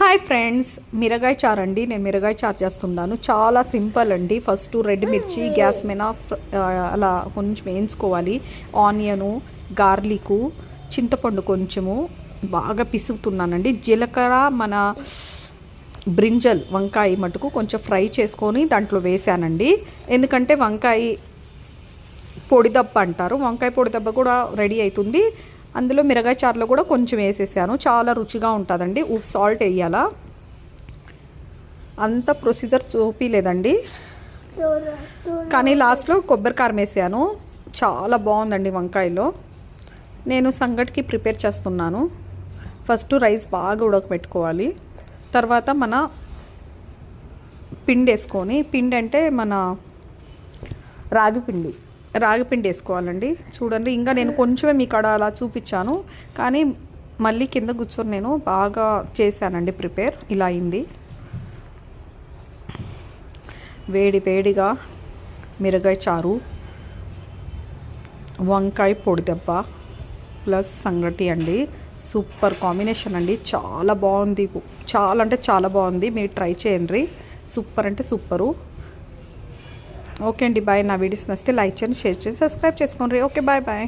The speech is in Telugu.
హాయ్ ఫ్రెండ్స్, మిరగాయ చారు అండి. నేను మిరగాయ చారు చేస్తున్నాను. చాలా సింపుల్ అండి. ఫస్ట్ రెడ్ మిర్చి గ్యాస్ మీద అలా కొంచెం వేయించుకోవాలి. ఆనియను, గార్లికు, చింతపండు కొంచెము బాగా పిసుకుతున్నానండి. జీలకర్ర, మన బ్రింజల్ వంకాయ మటుకు కొంచెం ఫ్రై చేసుకొని దాంట్లో వేసానండి. ఎందుకంటే వంకాయ పొడిదబ్బ అంటారు, వంకాయ పొడిదబ్బ కూడా రెడీ అవుతుంది. అందులో మిరగాయ చారులో కూడా కొంచెం వేసేసాను. చాలా రుచిగా ఉంటుందండి. సాల్ట్ వేయాలా, అంత ప్రొసీజర్ చూపించలేదండి, కానీ లాస్ట్లో కొబ్బరి కారం వేసాను. చాలా బాగుందండి. వంకాయలో నేను సంగటికి ప్రిపేర్ చేస్తున్నాను. ఫస్ట్ రైస్ బాగా ఉడకబెట్టుకోవాలి. తర్వాత మన పిండి వేసుకొని, పిండి అంటే మన రాగిపిండి వేసుకోవాలండి. చూడండి, ఇంకా నేను కొంచెమే మీకు అలా చూపించాను, కానీ మళ్ళీ కింద కూర్చొని నేను బాగా చేశానండి ప్రిపేర్. ఇలా అయింది. వేడిగా మిరగాయ చారు, వంకాయ పొడిదెబ్బ ప్లస్ సంగటి అండి. సూపర్ కాంబినేషన్ అండి. చాలా బాగుంది, చాలా అంటే చాలా బాగుంది. మీరు ట్రై చేయండి. సూపర్ అంటే సూపరు. ఓకే అండి, బాయ్. నా వీడియోస్ నచ్చితే లైక్ చేయండి, షేర్ చేయండి, సబ్స్క్రైబ్ చేసుకోండి. Okay, bye.